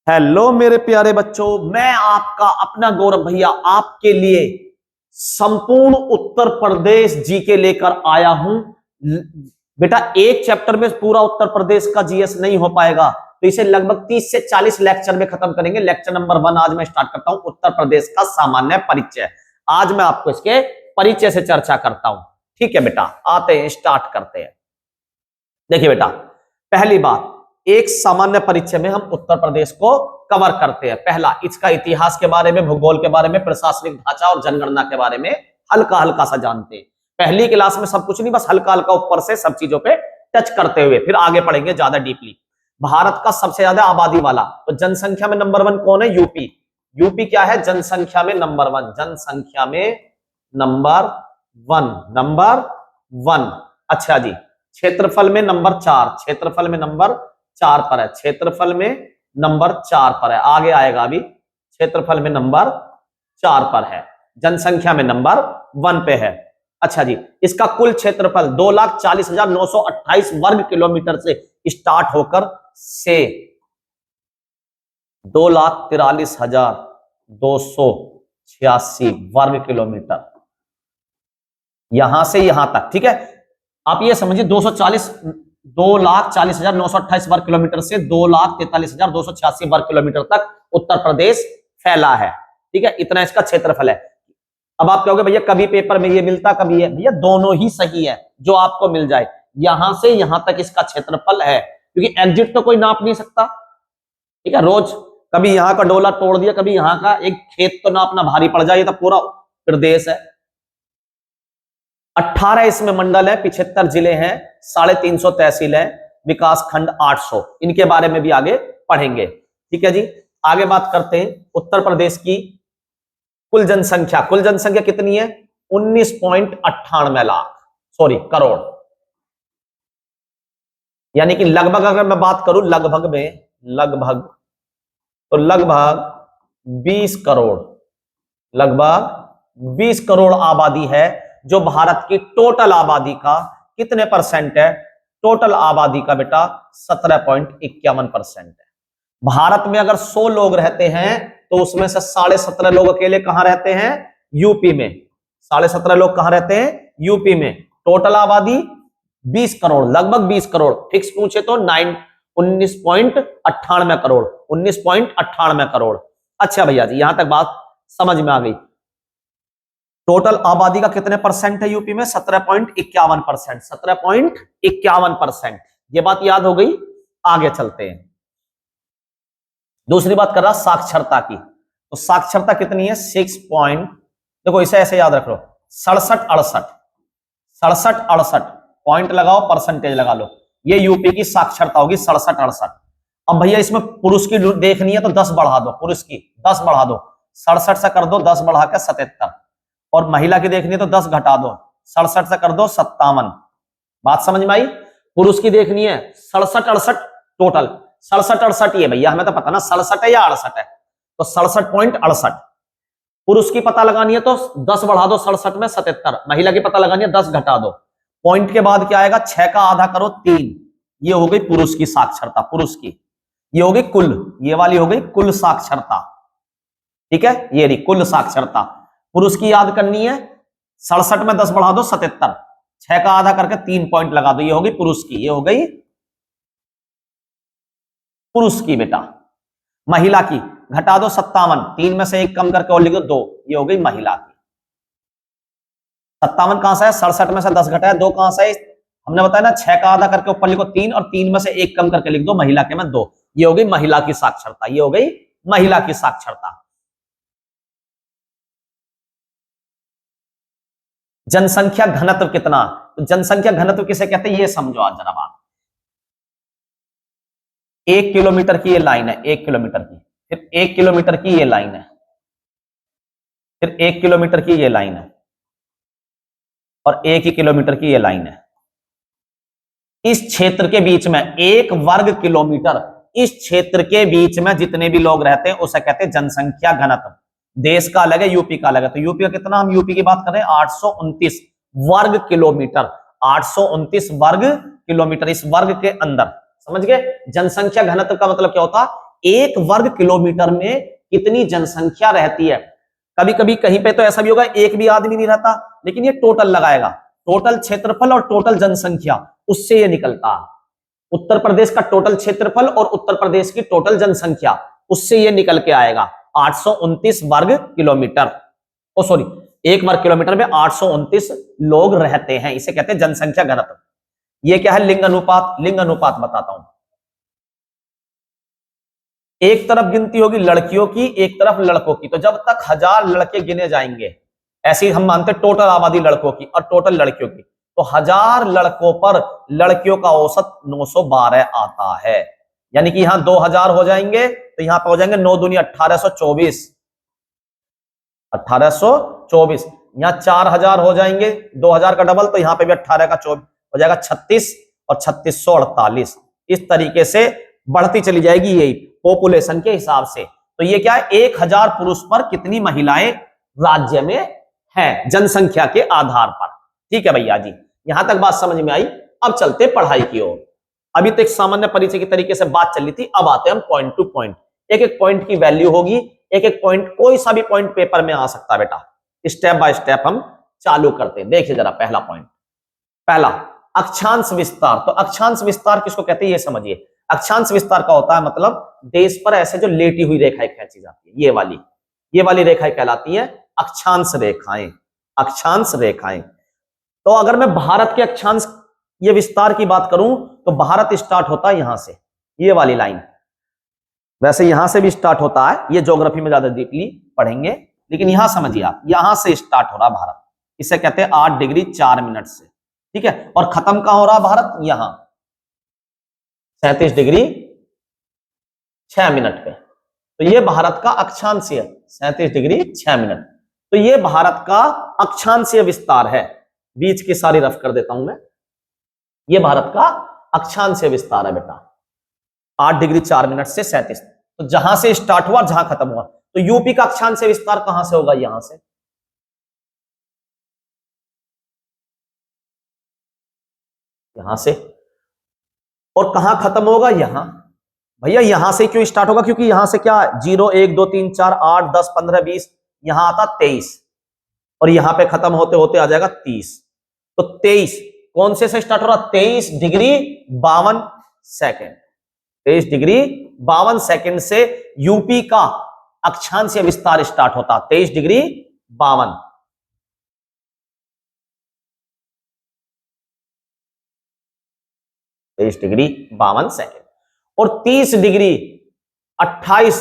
Hello मेरे प्यारे बच्चों, मैं आपका अपना गौरव भैया आपके लिए संपूर्ण उत्तर प्रदेश जीके लेकर आया हूं। बेटा, एक चैप्टर में पूरा उत्तर प्रदेश का जीएस नहीं हो पाएगा, तो इसे लगभग 30 से 40 लेक्चर में खत्म करेंगे। लेक्चर नंबर 1 आज मैं स्टार्ट करता हूं, उत्तर प्रदेश का सामान्य परिचय। आज मैं आपको इसके परिचय से चर्चा करता हूं। ठीक है बेटा, आते हैं, स्टार्ट करते हैं। देखिए बेटा, पहली बात, एक सामान्य परिचय में हम उत्तर प्रदेश को कवर करते हैं। पहला, इसका इतिहास के बारे में, भूगोल के बारे में, प्रशासनिक ढांचा और जनगणना के बारे में हल्का हल्का सा जानते हैं। पहली क्लास में सब कुछ नहीं, बस हल्का हल्का ऊपर से सब चीजों पे टच करते हुए फिर आगे पढ़ेंगे ज्यादा डीपली। भारत का सबसे ज्यादा आबादी वाला, तो जनसंख्या में नंबर 1 कौन है? यूपी। यूपी क्या है? जनसंख्या में नंबर 1, जनसंख्या में नंबर 1। अच्छा जी, क्षेत्रफल में नंबर 4, क्षेत्रफल में नंबर 4 पर है, क्षेत्रफल में नंबर 4 पर है, आगे आएगा अभी। क्षेत्रफल में नंबर 4 पर है, जनसंख्या में नंबर 1 पे है। अच्छा जी, इसका कुल क्षेत्रफल 2,40,928 वर्ग किलोमीटर से स्टार्ट होकर से 2,43,286 वर्ग किलोमीटर, यहां से यहां तक। ठीक है, आप ये समझिए 2,40,928 वर्ग किलोमीटर से 2,43,286 वर्ग किलोमीटर तक उत्तर प्रदेश फैला है। ठीक है, इतना इसका क्षेत्रफल है। अब आप कहोगे भैया कभी पेपर में ये मिलता, कभी है, भैया दोनों ही सही है, जो आपको मिल जाए। यहां से यहां तक इसका क्षेत्रफल है, क्योंकि एग्जिट तो कोई नाप नहीं सकता। ठीक है, रोज कभी यहां का डोला तोड़ दिया, कभी यहां का, एक खेत तो नापना भारी पड़ जाए, ये तो पूरा प्रदेश है। 18 इसमें मंडल है, 75 जिले हैं, 350 तहसील है, विकास खंड 800। इनके बारे में भी आगे पढ़ेंगे। ठीक है जी, आगे बात करते हैं उत्तर प्रदेश की कुल जनसंख्या। कुल जनसंख्या कितनी है? 19.98 लाख, सॉरी करोड़। यानी कि लगभग, अगर मैं बात करूं लगभग में, लगभग तो लगभग 20 करोड़, लगभग 20 करोड़ आबादी है, जो भारत की टोटल आबादी का कितने परसेंट है? टोटल आबादी का बेटा 17.51% है। भारत में अगर 100 लोग रहते हैं तो उसमें से 17.5 लोग अकेले कहां रहते हैं? यूपी में। 17.5 लोग कहां रहते हैं? यूपी में। टोटल आबादी 20 करोड़, लगभग 20 करोड़। फिक्स पूछे तो 19.98 करोड़, 19.98 करोड़। अच्छा भैया जी, यहां तक बात समझ में आ गई। टोटल आबादी का कितने परसेंट है यूपी में? 17.51%, 17.51%। ये बात याद हो गई। आगे चलते हैं, दूसरी बात कर रहा साक्षरता की। तो साक्षरता कितनी है? 6 पॉइंट, देखो इसे ऐसे याद रख लो, 67-68 पॉइंट लगाओ, परसेंटेज लगा लो। ये यूपी की साक्षरता होगी, 67-68। अब भैया इसमें पुरुष की देखनी है तो 10 बढ़ा दो, पुरुष की 10 बढ़ा दो, 67 से कर दो 10 बढ़ा के 77। और महिला की देखनी है तो 10 घटा दो, 67 से कर दो 57। बात समझ में आई? पुरुष की देखनी है 67-68 टोटल, 67-68 ये भैया हमें तो पता ना 67 है या 68 है, तो 67.68। पुरुष की पता लगानी है तो 10 बढ़ा दो 67 में 77, महिला की पता लगानी है 10 घटा दो। पॉइंट के बाद क्या आएगा? 6 का आधा करो 3, ये हो गई पुरुष की साक्षरता, पुरुष की। ये हो गई कुल, ये वाली हो गई कुल साक्षरता। ठीक है, ये रही कुल साक्षरता। पुरुष की याद करनी है, 67 में 10 बढ़ा दो 77, 6 का आधा करके 3 पॉइंट लगा दो, ये हो गई पुरुष की, ये हो गई पुरुष की बेटा। महिला की घटा दो 57, 3 में से 1 कम करके और लिखो 2, ये हो गई महिला की। 57 कहां से है? 67 में से 10 घटाया, 2 कहां से है? हमने बताया ना, 6 का आधा करके ऊपर लिखो 3, और 3 में से 1 कम करके लिख दो, महिला के में 2, ये हो गई महिला की साक्षरता, ये हो गई महिला की साक्षरता। जनसंख्या घनत्व कितना? तो जनसंख्या घनत्व किसे कहते हैं ये समझो आज जरा बात। 1 किलोमीटर की ये लाइन है, 1 किलोमीटर की, फिर 1 किलोमीटर की ये लाइन है, फिर 1 किलोमीटर की ये लाइन है, और 1 ही किलोमीटर की ये लाइन है। इस क्षेत्र के बीच में 1 वर्ग किलोमीटर, इस क्षेत्र के बीच में जितने भी लोग रहते हैं उसे कहते हैं जनसंख्या घनत्व। देश का अलग है, यूपी का अलग है। तो यूपी का कितना? हम यूपी की बात कर रहे हैं 829 वर्ग किलोमीटर, 829 वर्ग किलोमीटर, इस वर्ग के अंदर। समझ गए? जनसंख्या घनत्व का मतलब क्या होता? 1 वर्ग किलोमीटर में कितनी जनसंख्या रहती है। कभी कभी कहीं पे तो ऐसा भी होगा एक भी आदमी नहीं रहता, लेकिन ये टोटल लगाएगा, टोटल क्षेत्रफल और टोटल जनसंख्या, उससे ये निकलता है। उत्तर प्रदेश का टोटल क्षेत्रफल और उत्तर प्रदेश की टोटल जनसंख्या, उससे ये निकल के आएगा 829 वर्ग किलोमीटर। ओ सॉरी, 1 वर्ग किलोमीटर में 829 लोग रहते हैं, इसे कहते हैं जनसंख्या घनत्व। ये क्या है, लिंग अनुपात। लिंग अनुपात बताता हूं। एक तरफ गिनती होगी लड़कियों की, एक तरफ लड़कों की। तो जब तक 1000 लड़के गिने जाएंगे, ऐसे हम मानते टोटल आबादी लड़कों की और टोटल लड़कियों की, तो 1000 लड़कों पर लड़कियों का औसत 912 आता है। यानी कि यहां 2000 हो जाएंगे तो यहां पे हो जाएंगे 9 दूनी 1824, 1824। यहां 4000 हो जाएंगे, 2000 का डबल, तो यहां पे भी 18 का 24 हो जाएगा 36 और 3648। इस तरीके से बढ़ती चली जाएगी यही पॉपुलेशन के हिसाब से। तो ये क्या है, 1000 पुरुष पर कितनी महिलाएं राज्य में हैं जनसंख्या के आधार पर। ठीक है भैया जी, यहां तक बात समझ में आई। अब चलते पढ़ाई की ओर। अभी तो एक सामान्य परिचय की तरीके से बात चल रही थी, अब आते हैं हम पॉइंट टू पॉइंट। एक एक पॉइंट की वैल्यू होगी, एक एक पॉइंट, कोई सा भी पॉइंट पेपर में आ सकता है बेटा। स्टेप बाय स्टेप हम चालू करते हैं। देखिए जरा पहला पॉइंट, पहला अक्षांश विस्तार। तो अक्षांश विस्तार किसको कहते हैं ये समझिए। अक्षांश विस्तार का होता है मतलब देश पर ऐसे जो लेटी हुई रेखाएं खींची जाती है, ये वाली रेखाएं कहलाती हैं अक्षांश रेखाएं। अक्षांश रेखाएं। तो अगर मैं भारत के अक्षांश ये विस्तार की बात करूं तो भारत स्टार्ट होता है यहां से, ये वाली लाइन। वैसे यहां से भी स्टार्ट होता है, ये ज्योग्राफी में ज्यादा डीपली पढ़ेंगे, लेकिन यहां समझिए आप, यहां से स्टार्ट हो रहा भारत, इसे कहते हैं 8 डिग्री 4 मिनट से। ठीक है, और खत्म कहां हो रहा भारत, यहां 37 डिग्री 6 मिनट पे। तो ये भारत का अक्षांशीय 37 डिग्री 6 मिनट। तो ये भारत का अक्षांशीय विस्तार है। बीच की सारी रफ कर देता हूं मैं। ये भारत का अक्षांशीय विस्तार है बेटा, 8 डिग्री 4 मिनट से 37। तो जहां से स्टार्ट हुआ जहां खत्म हुआ। तो यूपी का अक्षांशीय विस्तार कहां से होगा, यहां से, यहां से। और कहां खत्म होगा, यहां। भैया यहां से क्यों स्टार्ट होगा, क्योंकि यहां से क्या 0 1 2 3 4 8 10 15 20, यहां आता 23, और यहां पे खत्म होते होते आ जाएगा 30। तो 23 कौन से स्टार्ट हो रहा, 23 डिग्री 52 सेकेंड। 23 डिग्री 52 सेकेंड से यूपी का अक्षांशीय विस्तार स्टार्ट होता, 23 डिग्री 52। Degree 52 second. और 30 डिग्री 28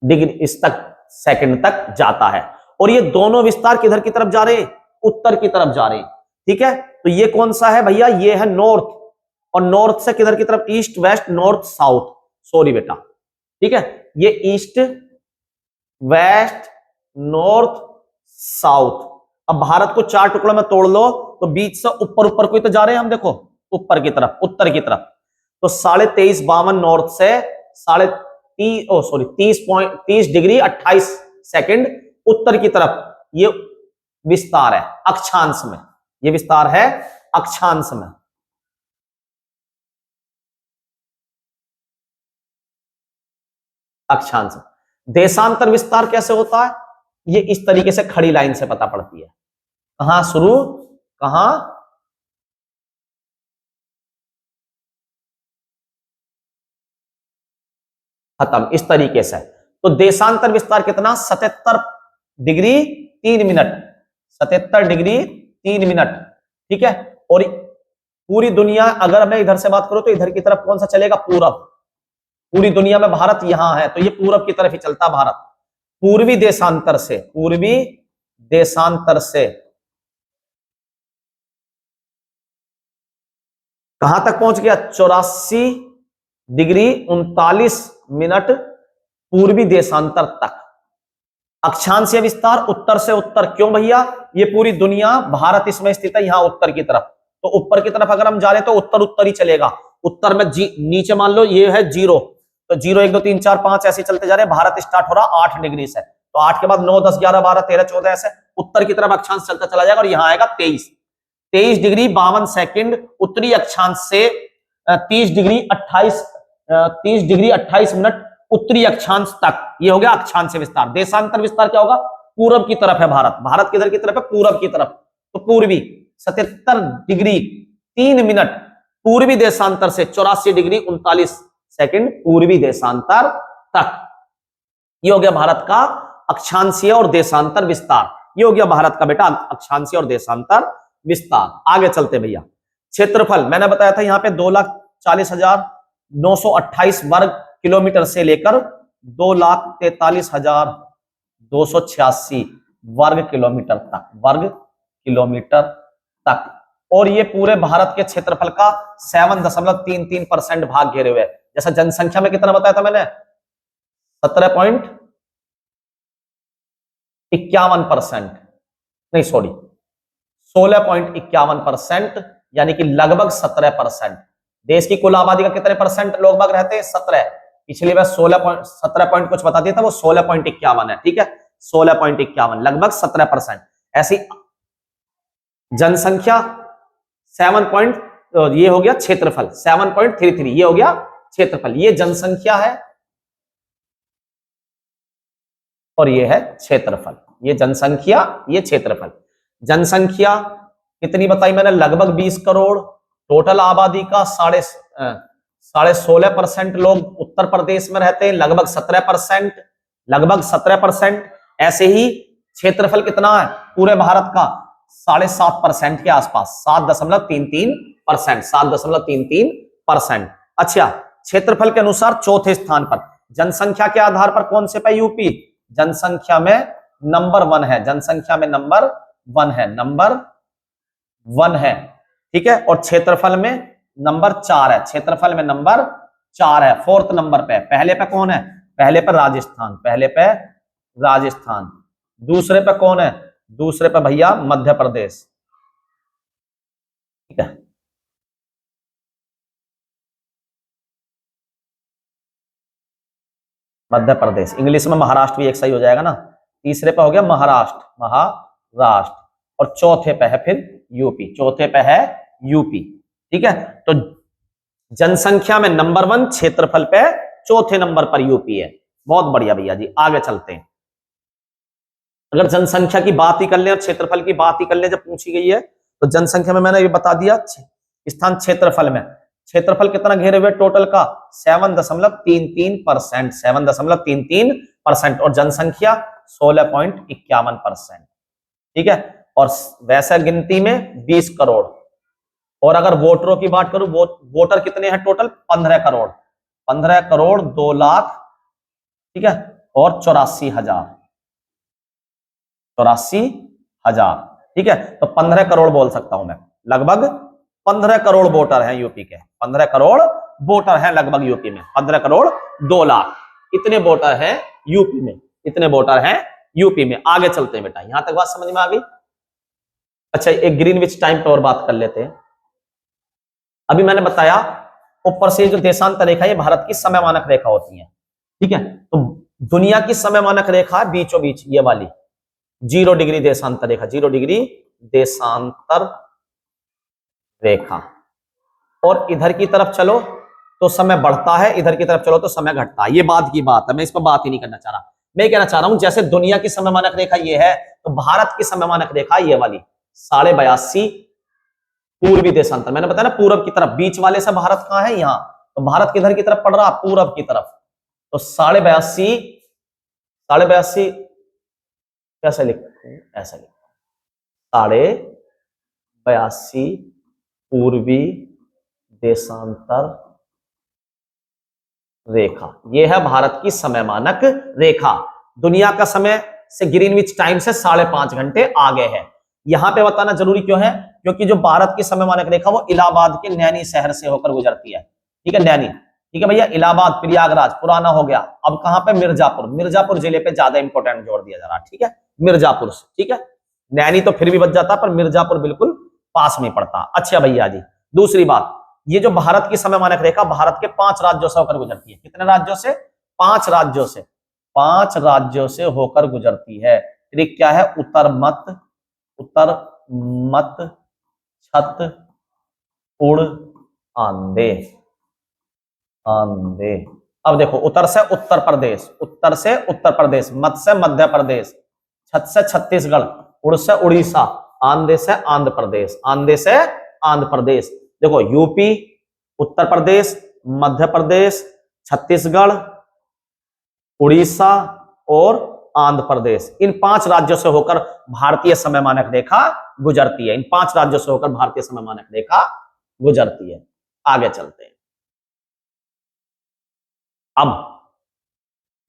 डिग्री इस तक सेकंड तक जाता है। और ये दोनों विस्तार किधर की तरफ जा रहे हैं, उत्तर की तरफ जा रहे हैं। ठीक है, तो ये कौन सा है भैया, ये है नॉर्थ। और नॉर्थ से किधर की तरफ, east west north south, sorry बेटा। ठीक है, ये ईस्ट वेस्ट नॉर्थ साउथ। अब भारत को 4 टुकड़ों में तोड़ लो तो बीच से ऊपर ऊपर को ही तो जा रहे हैं हम, देखो ऊपर की तरफ, उत्तर की तरफ। तो 23.5 52 नॉर्थ से 30 डिग्री 28 सेकंड उत्तर की तरफ ये विस्तार है अक्षांश में। ये विस्तार है अक्षांश में। अक्षांश। देशांतर विस्तार कैसे होता है, ये इस तरीके से खड़ी लाइन से पता पड़ती है, कहां शुरू कहां खत्म, इस तरीके से। तो देशांतर विस्तार कितना, 77 डिग्री 3 मिनट, 77 डिग्री 3 मिनट। ठीक है, और पूरी दुनिया, अगर मैं इधर से बात करूं तो इधर की तरफ कौन सा चलेगा, पूरब। पूरी दुनिया में भारत यहां है तो ये पूरब की तरफ ही चलता भारत। पूर्वी देशांतर से, पूर्वी देशांतर से कहां तक पहुंच गया, 84 डिग्री 39 मिनट पूर्वी देशांतर तक। अक्षांशीय विस्तार उत्तर से उत्तर, क्यों भैया, ये पूरी दुनिया, भारत इसमें स्थित है यहां उत्तर की तरफ। तो ऊपर की तरफ अगर हम जा रहे हैं तो उत्तर उत्तर ही चलेगा। उत्तर में नीचे मान लो ये है 0, तो 0 1 2 3 4 5 ऐसे चलते जा रहे हैं। भारत स्टार्ट हो रहा 8 डिग्री से, तो 8 के बाद 9 10 11 12 13 14 ऐसे उत्तर की तरफ अक्षांश चलता चला जाएगा और यहां आएगा 23 डिग्री 52 सेकंड उत्तरी अक्षांश से 30 डिग्री 28 30 डिग्री 28 मिनट उत्तरी अक्षांश तक, ये हो गया अक्षांश विस्तार। देशांतर विस्तार क्या होगा? पूरब की तरफ है भारत, भारत किधर की तरफ है? पूरब की तरफ, तो पूर्वी 77 डिग्री 3 मिनट पूर्वी देशांतर से 84 डिग्री 39 सेकंड पूर्वी देशांतर तक, ये हो गया भारत का अक्षांशीय और देशांतर विस्तार। ये हो गया भारत का बेटा अक्षांशीय और देशांतर विस्तार। आगे चलते भैया, क्षेत्रफल मैंने बताया था यहाँ पे 2,40,928 वर्ग किलोमीटर से लेकर 2,43,286 वर्ग किलोमीटर तक, वर्ग किलोमीटर तक। और ये पूरे भारत के क्षेत्रफल का 7.33% भाग घेरे हुए है। जैसा जनसंख्या में कितना बताया था मैंने? 17.51%, नहीं सॉरी 16.51%, यानी कि लगभग 17%। देश की कुल आबादी का कितने परसेंट लोग बाग रहते हैं? 17। पिछली बार 17 पॉइंट कुछ बता दिया था, वो 16.51 है, ठीक है, 16.51, लगभग 17%। ऐसी जनसंख्या 7 पॉइंट, ये हो गया क्षेत्रफल 7.33, ये हो गया क्षेत्रफल, ये जनसंख्या है और ये है क्षेत्रफल, ये जनसंख्या ये क्षेत्रफल। जनसंख्या कितनी बताई मैंने? लगभग 20 करोड़। टोटल आबादी का 16.5% लोग उत्तर प्रदेश में रहते हैं, लगभग 17%, लगभग 17%। ऐसे ही क्षेत्रफल कितना है पूरे भारत का? 7.5% के आसपास, 7.33%, 7.33%। अच्छा, क्षेत्रफल के अनुसार चौथे स्थान पर, जनसंख्या के आधार पर कौन से पे? यूपी जनसंख्या में नंबर 1 है, जनसंख्या में नंबर 1 है, नंबर 1 है, ठीक है। और क्षेत्रफल में नंबर 4 है, क्षेत्रफल में नंबर 4 है, 4th नंबर पे। पहले पे कौन है? पहले पे राजस्थान, पहले पे राजस्थान। दूसरे पे कौन है? दूसरे पे भैया मध्य प्रदेश, ठीक है। मध्य प्रदेश, इंग्लिश में महाराष्ट्र भी एक सही हो जाएगा ना। तीसरे पे हो गया महाराष्ट्र, महाराष्ट्र। और चौथे पे है फिर यूपी, चौथे पे है यूपी, ठीक है। तो जनसंख्या में नंबर 1, क्षेत्रफल पे चौथे नंबर पर यूपी है। बहुत बढ़िया भैया जी, आगे चलते हैं। अगर जनसंख्या की बात ही कर ले और क्षेत्रफल की बात ही कर ले, जब पूछी गई है, तो जनसंख्या में मैंने ये बता दिया, स्थान क्षेत्रफल में, क्षेत्रफल कितना घेरे हुए टोटल का? 7.33%, 7.33%। और जनसंख्या 16.51%, ठीक है। और वैसे गिनती में 20 करोड़। और अगर वोटरों की बात करूं, वोटर कितने हैं टोटल? 15 करोड़, 15 करोड़ 2 लाख, ठीक है, और 84,000, 84,000, ठीक है। तो 15 करोड़ बोल सकता हूं मैं, लगभग 15 करोड़ वोटर हैं यूपी के, 15 करोड़ वोटर हैं लगभग यूपी में, 15 करोड़ 2 लाख, इतने वोटर हैं यूपी में, इतने वोटर हैं यूपी में। आगे चलते हैं बेटा, यहां तक बात समझ में आ गई? अच्छा, एक ग्रीनविच टाइम पर और बात कर लेते हैं। अभी मैंने बताया ऊपर से जो देशांतर रेखा, ये भारत की समय मानक रेखा होती है, ठीक है। तो दुनिया की समय मानक रेखा बीचों बीच ये वाली 0 डिग्री देशांतर रेखा, 0 डिग्री देशांतर रेखा। और इधर की तरफ चलो तो समय बढ़ता है, इधर की तरफ चलो तो समय घटता है। ये बात की बात है, मैं इस पर बात ही नहीं करना चाह रहा। मैं कहना चाह रहा हूं जैसे दुनिया की समय मानक रेखा ये है, तो भारत की समय मानक रेखा ये वाली 82.5 पूर्वी देशांतर। मैंने बताया ना पूरब की तरफ, बीच वाले से भारत कहां है? यहाँ। तो भारत किधर की तरफ पड़ रहा? पूरब की तरफ। तो 82.5, 82.5 कैसे लिखते हैं? ऐसा लिखते हैं 82.5 पूर्वी देशांतर रेखा, यह है भारत की समय मानक रेखा। दुनिया का समय से ग्रीनविच टाइम से 5.5 घंटे आगे है। यहां पे बताना जरूरी क्यों है? क्योंकि जो भारत की समय मानक रेखा वो इलाहाबाद के नैनी शहर से होकर गुजरती है, ठीक है, नैनी, ठीक है भैया। इलाहाबाद, प्रयागराज पुराना हो गया, अब कहां पे? मिर्जापुर, मिर्जापुर जिले पे ज्यादा इंपॉर्टेंट जोड़ दिया जा रहा है, ठीक है, मिर्जापुर से, ठीक है। नैनी तो फिर भी बच जाता, पर मिर्जापुर बिल्कुल पास में पड़ता। अच्छा भैया जी, दूसरी बात, ये जो भारत की समय मानक रेखा भारत के 5 राज्यों से होकर गुजरती है। कितने राज्यों से? 5 राज्यों से, 5 राज्यों से होकर गुजरती है। ट्रिक क्या है? उत्तर मत छत उड़ आंदे, आंधे। अब देखो, उत्तर से उत्तर प्रदेश, उत्तर से उत्तर प्रदेश, मध्य से मध्य प्रदेश, छत से छत्तीसगढ़, उड़ से उड़ीसा, आंधे से आंध्र प्रदेश, आंधे से आंध्र प्रदेश। देखो, यूपी, उत्तर प्रदेश, मध्य प्रदेश, छत्तीसगढ़, उड़ीसा और आंध्र प्रदेश, इन 5 राज्यों से होकर भारतीय समय मानक रेखा गुजरती है। इन 5 राज्यों से होकर भारतीय समय मानक रेखा गुजरती है। आगे चलते हैं। अब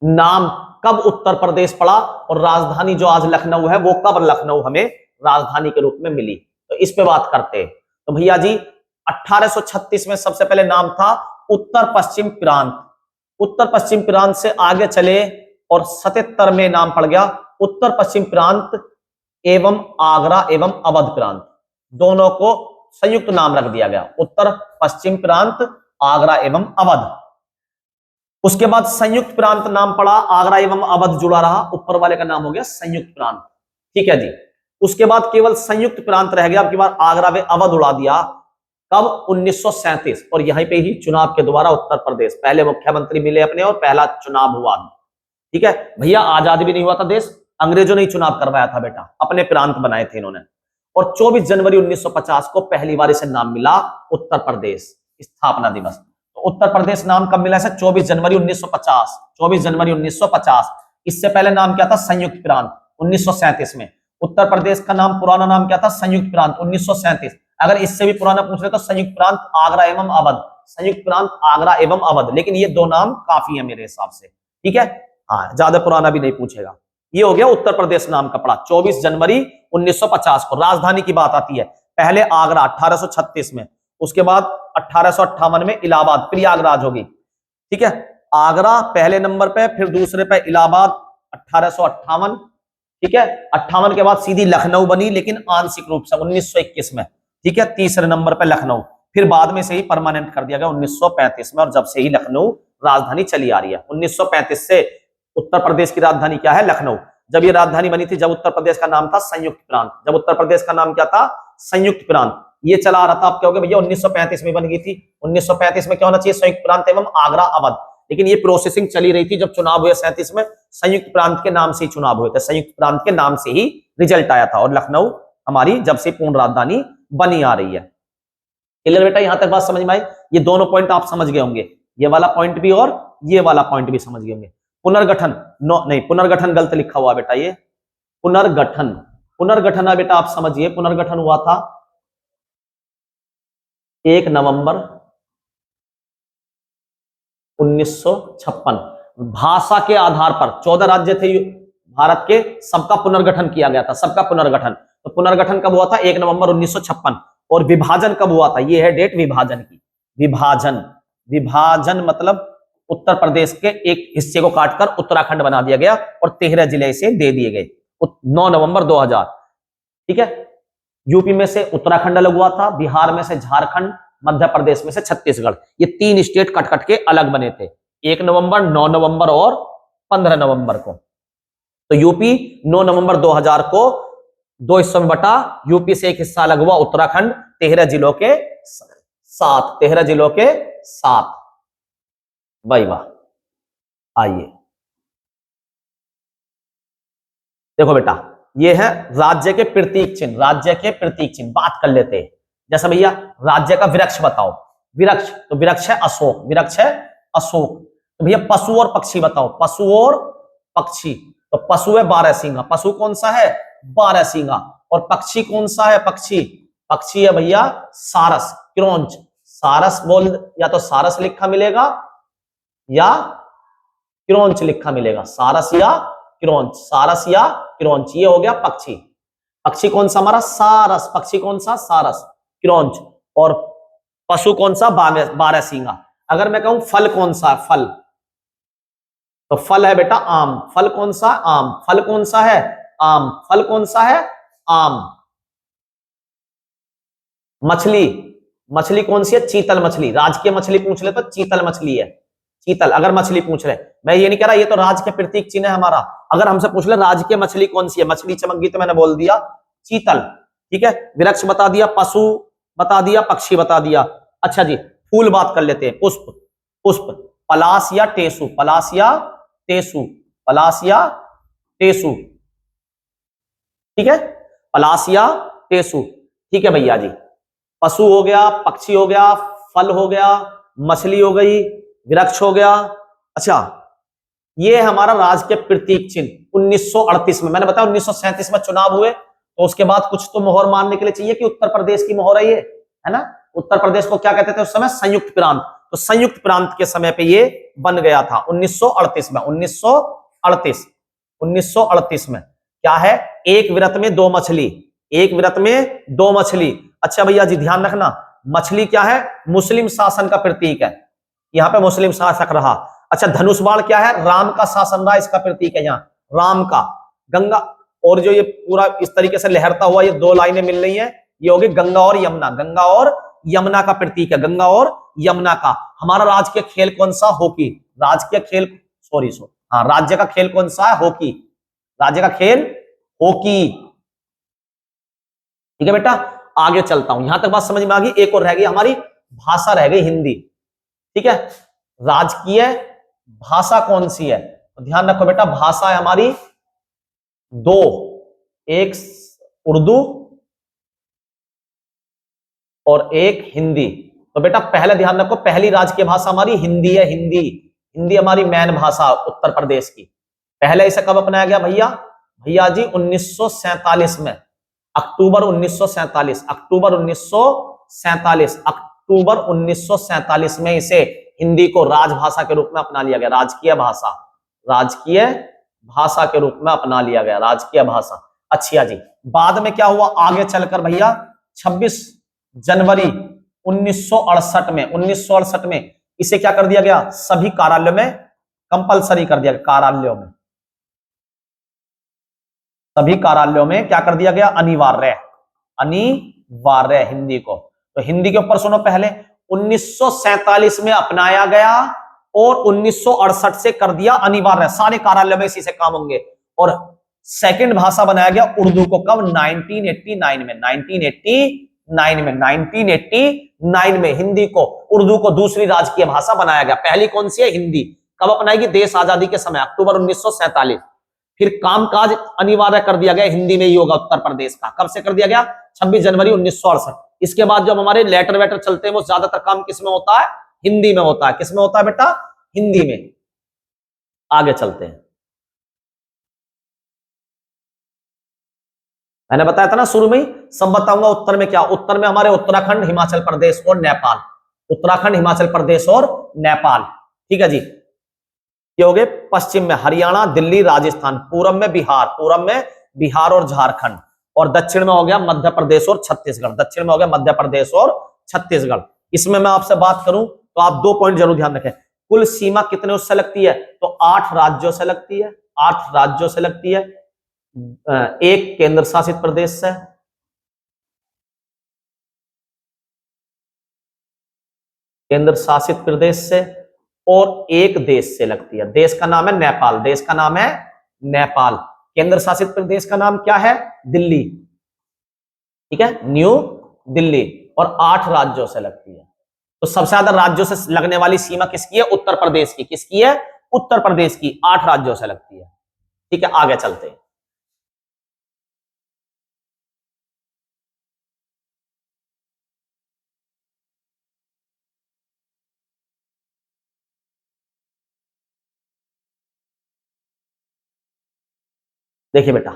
नाम कब उत्तर प्रदेश पड़ा और राजधानी जो आज लखनऊ है वो कब लखनऊ हमें राजधानी के रूप में मिली, तो इस पे बात करते हैं। तो भैया जी 1836 में सबसे पहले नाम था उत्तर पश्चिम प्रांत। उत्तर पश्चिम प्रांत से आगे चले और 77 में नाम पड़ गया उत्तर पश्चिम प्रांत एवं आगरा एवं अवध प्रांत, दोनों को संयुक्त नाम रख दिया गया, उत्तर पश्चिम प्रांत, आगरा एवं अवध। उसके बाद संयुक्त प्रांत नाम पड़ा, आगरा एवं अवध जुड़ा रहा, ऊपर वाले का नाम हो गया संयुक्त प्रांत। ठीक है जी। उसके बाद केवल संयुक्त प्रांत रह गया, अब की बार आगरा व अवध उड़ा दिया। कब? 1937, और यहीं पे ही चुनाव के द्वारा उत्तर प्रदेश पहले मुख्यमंत्री मिले अपने और पहला चुनाव हुआ। ठीक है भैया, आजादी भी नहीं हुआ था देश, अंग्रेजों ने ही चुनाव करवाया था बेटा, अपने प्रांत बनाए थे इन्होंने। और 24 जनवरी 1950 को पहली बार इसे नाम मिला उत्तर प्रदेश, स्थापना दिवस। तो उत्तर प्रदेश नाम कब मिला इसे? 24 जनवरी 1950, 24 जनवरी 1950। इससे पहले नाम क्या था? संयुक्त प्रांत, 1937 में। उत्तर प्रदेश का नाम, पुराना नाम क्या था? संयुक्त प्रांत, 1937। अगर इससे भी पुराना पूछ रहे तो संयुक्त प्रांत आगरा एवं अवध, संयुक्त प्रांत आगरा एवं अवध, लेकिन ये 2 नाम काफी है मेरे हिसाब से। ठीक है, हाँ, ज्यादा पुराना भी नहीं पूछेगा। ये हो गया उत्तर प्रदेश नाम का पड़ा 24 जनवरी 1950 को। राजधानी की बात आती है, पहले आगरा 1836 में, उसके बाद 1858 में इलाहाबाद, प्रयागराज होगी। ठीक है, आगरा पहले नंबर पे, फिर दूसरे पे इलाहाबाद 1858। ठीक है, 58 के बाद सीधी लखनऊ बनी, लेकिन आंशिक रूप से 1921 में। ठीक है, तीसरे नंबर पे लखनऊ, फिर बाद में से ही परमानेंट कर दिया गया 1935 में, और जब से ही लखनऊ राजधानी चली आ रही है। 1935 से उत्तर प्रदेश की राजधानी क्या है? लखनऊ। जब ये राजधानी बनी थी, जब उत्तर प्रदेश का नाम था संयुक्त प्रांत, जब उत्तर प्रदेश का नाम क्या था? संयुक्त प्रांत। ये चला आ रहा था, आप क्या हो गया भैया, 1935 में बन गई थी। 1935 में क्या होना चाहिए? संयुक्त प्रांत एवं आगरा अवध। लेकिन ये प्रोसेसिंग चली रही थी, जब चुनाव हुए 37 में, संयुक्त प्रांत के नाम से ही चुनाव हुए थे, संयुक्त प्रांत के नाम से ही रिजल्ट आया था, और लखनऊ हमारी जब से पूर्ण राजधानी बनी आ रही है। क्लियर बेटा, यहां तक बात समझ में आई? ये दोनों पॉइंट आप समझ गए होंगे, ये वाला पॉइंट भी और ये वाला पॉइंट भी समझ गए होंगे। पुनर्गठन, नो नहीं, पुनर्गठन गलत लिखा हुआ बेटा, ये पुनर्गठन, पुनर्गठन है बेटा, आप समझिए। पुनर्गठन हुआ था 1 नवंबर 1956। भाषा के आधार पर 14 राज्य थे भारत के, सबका पुनर्गठन किया गया था, सबका पुनर्गठन। तो पुनर्गठन कब हुआ था? 1 नवंबर 1956। और विभाजन कब हुआ था? ये है डेट विभाजन की। विभाजन, विभाजन मतलब उत्तर प्रदेश के एक हिस्से को काटकर उत्तराखंड बना दिया गया और 13 जिले इसे दे दिए गए 9 नवंबर 2000। ठीक है, यूपी में से उत्तराखंड अलग हुआ था, बिहार में से झारखंड, मध्य प्रदेश में से छत्तीसगढ़, ये 3 स्टेट कट कट के अलग बने थे, 1 नवंबर, 9 नवंबर और 15 नवंबर को। तो यूपी 9 नवंबर 2000 को 2 हिस्सों में बटा, यूपी से एक हिस्सा अलग हुआ उत्तराखंड, 13 जिलों के साथ, 13 जिलों के साथ। भाई वाह, आइए देखो बेटा, ये है राज्य के प्रतीक चिन्ह, राज्य के प्रतीक चिन्ह बात कर लेते हैं। जैसा भैया राज्य का वृक्ष बताओ, वृक्ष, तो वृक्ष है अशोक, वृक्ष है अशोक। तो भैया पशु और पक्षी बताओ, पशु और पक्षी, तो पशु है 12 सींगा, पशु कौन सा है? 12 सींगा। और पक्षी कौन सा है? पक्षी, पक्षी है भैया सारस, क्रोंच, सारस बोल, या तो सारस लिखा मिलेगा या क्रोंच लिखा मिलेगा, सारस या क्रोंच, सारस या क्रोंच, ये हो गया पक्षी। पक्षी कौन सा हमारा? सारस, पक्षी कौन सा? सारस, क्रोंच। और पशु कौन सा? 12 सींगा। अगर मैं कहूं फल कौन सा है? फल, तो फल है बेटा आम, फल कौन सा? आम, फल कौन सा है? आम, फल कौन सा है? आम। मछली, मछली कौन सी है? चीतल मछली, राजकीय मछली पूछ ले तो चीतल मछली है, चीतल अगर मछली पूछ रहे। मैं ये नहीं कह रहा ये तो राज के प्रतीक चिन्ह है हमारा, अगर हमसे पूछ ले राज के मछली कौन सी है, मछली चमक गई तो मैंने बोल दिया चीतल। ठीक है, वृक्ष बता दिया, पशु बता दिया, पक्षी बता दिया। अच्छा जी, फूल बात कर लेते हैं, पुष्प, पुष्प, पलाश या टेसु, पलाश या टेसु, पलाश या टेसु, ठीक है, पलाश या टेसु, ठीक है भैया जी। पशु हो गया, पक्षी हो गया, फल हो गया, मछली हो गई, वृक्ष हो गया। अच्छा, ये हमारा राज्य के प्रतीक चिन्ह 1938 में, मैंने बताया 1937 में चुनाव हुए, तो उसके बाद कुछ तो मोहर मानने के लिए चाहिए कि उत्तर प्रदेश की मोहर है ये, है ना। उत्तर प्रदेश को क्या कहते थे उस समय? संयुक्त प्रांत। तो संयुक्त प्रांत के समय पे ये बन गया था 1938 में। 1938 में क्या है? एक व्रत में दो मछली, एक व्रत में दो मछली। अच्छा भैया जी ध्यान रखना, मछली क्या है? मुस्लिम शासन का प्रतीक है, यहाँ पे मुस्लिम शासक रहा। अच्छा, धनुष बाण क्या है? राम का शासन रहा, इसका प्रतीक है यहाँ राम का। गंगा, और जो ये पूरा इस तरीके से लहरता हुआ ये दो लाइनें मिल रही हैं, ये होगी गंगा और यमुना, गंगा और यमुना का प्रतीक है, गंगा और यमुना का। हमारा राज्य के खेल कौन सा? हॉकी। राज्य के खेल, सॉरी हाँ, राज्य का खेल कौन सा है? हॉकी। राज्य का खेल हॉकी, ठीक है बेटा। आगे चलता हूं, यहां तक बात समझ में आ गई। एक और रह गई हमारी भाषा, रह गई हिंदी, ठीक है। राजकीय भाषा कौन सी है? तो ध्यान रखो बेटा, भाषा है हमारी दो, एक उर्दू और एक हिंदी। तो बेटा पहले ध्यान रखो, पहली राजकीय भाषा हमारी हिंदी है, हिंदी। हिंदी हमारी मेन भाषा उत्तर प्रदेश की। पहले इसे कब अपनाया गया भैया? भैया जी 1947 में, अक्टूबर 1947, अक्टूबर 1947, अक्टूबर 1947 में इसे हिंदी को राजभाषा के रूप में अपना लिया गया, राजकीय भाषा, राजकीय भाषा के रूप में अपना लिया गया, राजकीय भाषा। अच्छा जी, बाद में क्या हुआ आगे चलकर भैया? 26 जनवरी 1968 में, 1968 में इसे क्या कर दिया गया? सभी कार्यालयों में कंपलसरी कर दिया गया, कार्यालयों में, सभी कार्यालयों में क्या कर दिया गया? अनिवार्य, अनिवार्य हिंदी को। तो हिंदी के ऊपर सुनो, पहले 1947 में अपनाया गया और 1968 से कर दिया अनिवार्य, सारे कार्यालयों में इसी से काम होंगे। और सेकंड भाषा बनाया गया उर्दू को, कब? 1989 में, 1989 में, 1989 में हिंदी को, उर्दू को दूसरी राजकीय भाषा बनाया गया। पहली कौन सी है? हिंदी। कब अपनाएगी? देश आजादी के समय, अक्टूबर 1947। फिर कामकाज अनिवार्य कर दिया गया, हिंदी में ही होगा उत्तर प्रदेश का। कब से कर दिया गया? 26 जनवरी 1968। इसके बाद जब हमारे लेटर वेटर चलते हैं वो ज्यादातर काम किस में होता है? हिंदी में होता है। किस में होता है बेटा? हिंदी में। आगे चलते हैं, मैंने बताया था ना शुरू में ही, सब बताऊंगा। उत्तर में क्या? उत्तर में हमारे उत्तराखंड, हिमाचल प्रदेश और नेपाल, उत्तराखंड, हिमाचल प्रदेश और नेपाल, ठीक है जी। ये हो गए पश्चिम में हरियाणा, दिल्ली, राजस्थान। पूरब में बिहार, पूरब में बिहार और झारखंड। और दक्षिण में हो गया मध्य प्रदेश और छत्तीसगढ़, दक्षिण में हो गया मध्य प्रदेश और छत्तीसगढ़। इसमें मैं आपसे बात करूं तो आप 2 पॉइंट जरूर ध्यान रखें। कुल सीमा कितने उससे लगती है? तो 8 राज्यों से लगती है, 8 राज्यों से लगती है, एक केंद्र शासित प्रदेश से, केंद्र शासित प्रदेश से, और एक देश से लगती है। देश का नाम है नेपाल, देश का नाम है नेपाल। केंद्र शासित प्रदेश का नाम क्या है? दिल्ली, ठीक है, न्यू दिल्ली। और 8 राज्यों से लगती है। तो सबसे ज्यादा राज्यों से लगने वाली सीमा किसकी है? उत्तर प्रदेश की। किसकी है? उत्तर प्रदेश की। 8 राज्यों से लगती है, ठीक है। आगे चलते हैं, देखिए बेटा,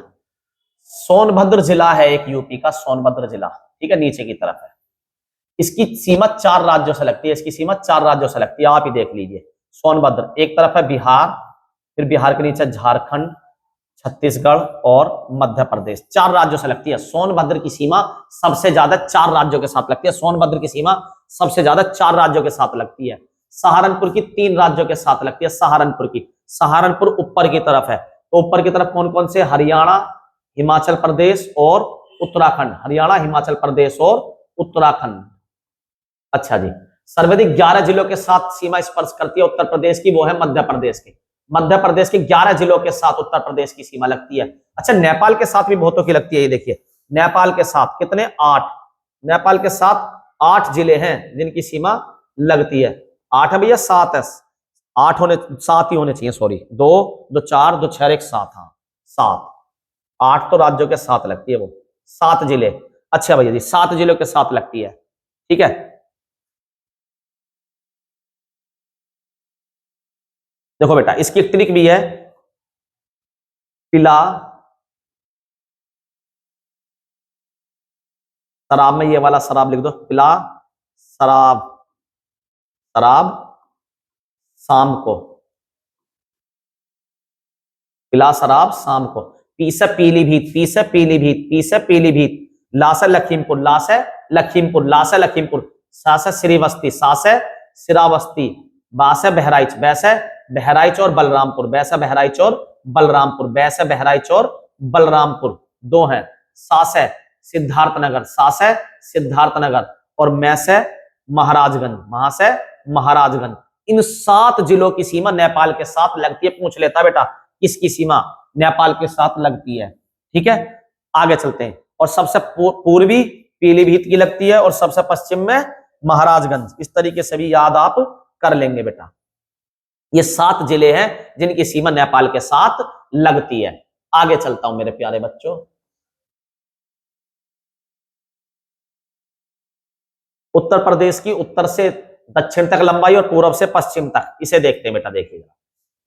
सोनभद्र जिला है एक, यूपी का सोनभद्र जिला, ठीक है, नीचे की तरफ है। इसकी सीमा 4 राज्यों से लगती है, इसकी सीमा 4 राज्यों से लगती है, आप ही देख लीजिए। सोनभद्र एक तरफ है बिहार, फिर बिहार के नीचे झारखंड, छत्तीसगढ़ और मध्य प्रदेश। 4 राज्यों से लगती है। सोनभद्र की सीमा सबसे ज्यादा 4 राज्यों के साथ लगती है। सोनभद्र की सीमा सबसे ज्यादा 4 राज्यों के साथ लगती है। सहारनपुर की 3 राज्यों के साथ लगती है। सहारनपुर की, सहारनपुर ऊपर की तरफ है। तो ऊपर की तरफ कौन कौन से? हरियाणा, हिमाचल प्रदेश और उत्तराखंड, हरियाणा, हिमाचल प्रदेश और उत्तराखंड। अच्छा जी, सर्वाधिक 11 जिलों के साथ सीमा स्पर्श करती है उत्तर प्रदेश की, वो है मध्य प्रदेश की। मध्य प्रदेश के 11 जिलों के साथ उत्तर प्रदेश की सीमा लगती है। अच्छा, नेपाल के साथ भी बहुतों की लगती है, ये देखिए, नेपाल के साथ कितने? 8, नेपाल के साथ 8 जिले हैं जिनकी सीमा लगती है। 8 है भैया, 7 है। 8 होने, 7 ही होने चाहिए, सॉरी। 2 2 4 2 6 1 7, हाँ 7। 8 तो राज्यों के साथ लगती है वो, 7 जिले। अच्छा भैया जी, 7 जिलों के साथ लगती है, ठीक है। देखो बेटा, इसकी एक ट्रिक भी है। पिला शराब में ये वाला शराब लिख दो, पिला शराब, शराब शाम को, पिला शराब शाम को। पी से पीलीभीत, पी से पीलीभीत, पी से पीलीभीत। ला से लखीमपुर, ला से लखीमपुर, ला से लखीमपुर। सा से श्रीवस्ती, सा से श्रावस्ती। बा से बहराइच, बै से बहराइच और बलरामपुर, बै से बहराइच और बलरामपुर, बै से बहराइच और बलरामपुर। दो है। सा से सिद्धार्थनगर, सा से सिद्धार्थनगर। और मैं से महाराजगंज, वहां से महाराजगंज। इन 7 जिलों की सीमा नेपाल के साथ लगती है। पूछ लेता बेटा, किसकी सीमा नेपाल के साथ लगती है, ठीक है। आगे चलते हैं। और सबसे पूर्वी पीलीभीत की लगती है और सबसे पश्चिम में महाराजगंज। इस तरीके से भी याद आप कर लेंगे बेटा। ये 7 जिले हैं जिनकी सीमा नेपाल के साथ लगती है। आगे चलता हूं मेरे प्यारे बच्चों। उत्तर प्रदेश की उत्तर से दक्षिण तक लंबाई और पूर्व से पश्चिम तक, इसे देखते हैं बेटा। देखिएगा,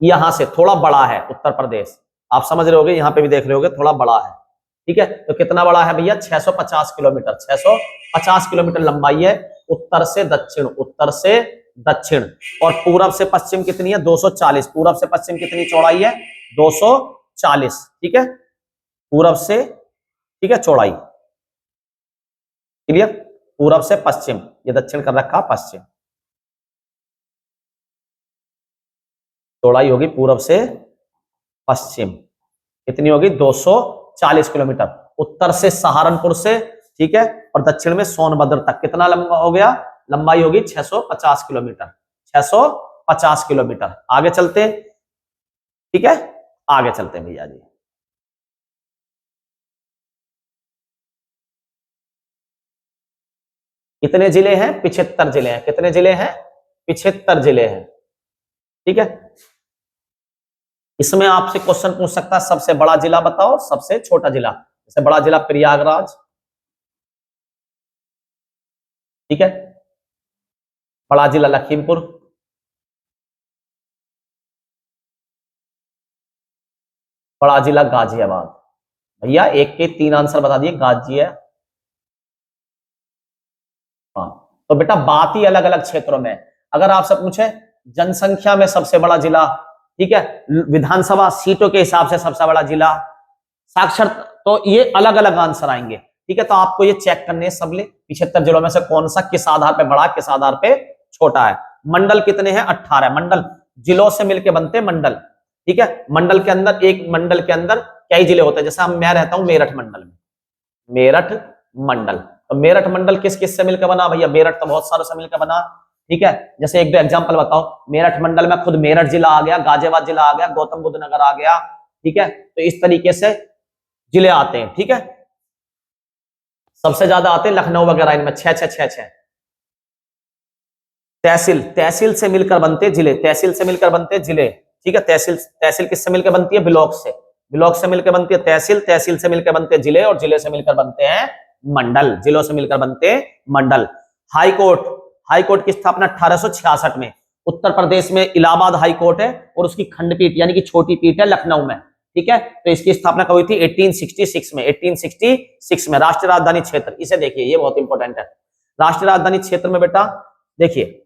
यहां से थोड़ा बड़ा है उत्तर प्रदेश, आप समझ रहे होगे, यहां पे भी देख रहे होगे थोड़ा बड़ा है, ठीक है। तो कितना बड़ा है भैया? 650 किलोमीटर, 650 किलोमीटर लंबाई है उत्तर से दक्षिण, उत्तर से दक्षिण। और पूरब से पश्चिम कितनी है? 240। पूरब से पश्चिम कितनी चौड़ाई है? 240, ठीक है। पूरब से, ठीक है, चौड़ाई क्लियर। पूरब से पश्चिम, ये दक्षिण कर रखा पश्चिम। चौड़ाई होगी पूरब से पश्चिम, कितनी होगी? 240 किलोमीटर। उत्तर से सहारनपुर से, ठीक है, और दक्षिण में सोनभद्र तक कितना लंबा हो गया? लंबाई होगी 650 किलोमीटर, 650 किलोमीटर। आगे चलते हैं, ठीक है, आगे चलते हैं भैया जी। कितने जिले हैं? 75 जिले हैं। कितने जिले हैं? 75 जिले हैं, ठीक है। इसमें आपसे क्वेश्चन पूछ सकता है, सबसे बड़ा जिला बताओ, सबसे छोटा जिला। जैसे बड़ा जिला प्रयागराज, ठीक है। बड़ा जिला लखीमपुर, बड़ा जिला गाजियाबाद। भैया एक के 3 आंसर बता दिए, गाजिया। हाँ, तो बेटा बात ही अलग अलग क्षेत्रों में। अगर आपसे पूछे जनसंख्या में सबसे बड़ा जिला, ठीक है, विधानसभा सीटों के हिसाब से सबसे बड़ा जिला, साक्षर, तो ये अलग अलग आंसर आएंगे, ठीक है। तो आपको ये चेक करने सबले 75 जिलों में से कौन सा किस आधार पे बड़ा, किस आधार पे छोटा है। मंडल कितने हैं? 18 मंडल, जिलों से मिलकर बनते मंडल, ठीक है। मंडल के अंदर, एक मंडल के अंदर कई जिले होते हैं। जैसे मैं रहता हूं मेरठ मंडल में, मेरठ मंडल। तो मेरठ मंडल किस किस से मिलकर बना भैया? मेरठ तो बहुत सारों से मिलकर बना, ठीक है। जैसे एक दो एग्जांपल बताओ। मेरठ मंडल में खुद मेरठ जिला आ गया, गाजियाबाद जिला आ गया, गौतम बुद्ध नगर आ गया, ठीक है। तो इस तरीके से जिले आते हैं, ठीक है। सबसे ज्यादा आते हैं लखनऊ वगैरह, इनमें 6 तहसील, तहसील से मिलकर बनते जिले, तहसील से मिलकर बनते जिले, ठीक है। तहसील, तहसील किससे मिलकर बनती है? ब्लॉक से, ब्लॉक से मिलकर बनती है तहसील, तहसील से मिलकर बनते हैं जिले, और जिले से मिलकर बनते हैं मंडल, जिलों से मिलकर बनते हैं मंडल। हाई कोर्ट, हाई कोर्ट की स्थापना 1866 में उत्तर प्रदेश में इलाहाबाद हाई कोर्ट है, और उसकी खंडपीठ यानी कि छोटी पीठ है लखनऊ में, ठीक है। तो इसकी स्थापना कब हुई थी? 1866 में, 1866 में। राष्ट्रीय राजधानी क्षेत्र, इसे देखिए, ये बहुत इंपॉर्टेंट है। राष्ट्रीय राजधानी क्षेत्र में बेटा देखिए,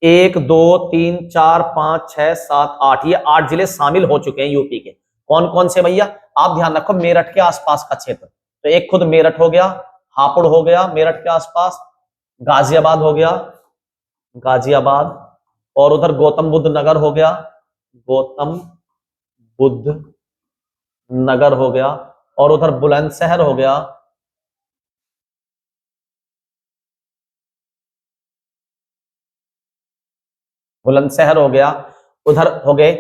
1 2 3 4 5 6 7 8, ये 8 जिले शामिल हो चुके हैं यूपी के। कौन कौन से भैया? आप ध्यान रखो, मेरठ के आसपास का क्षेत्र। तो एक खुद मेरठ हो गया, हापुड़ हो गया मेरठ के आसपास, गाजियाबाद हो गया, गाजियाबाद, और उधर गौतम बुद्ध नगर हो गया, गौतम बुद्ध नगर हो गया, और उधर बुलंदशहर हो गया, बुलंदशहर हो गया, उधर हो गए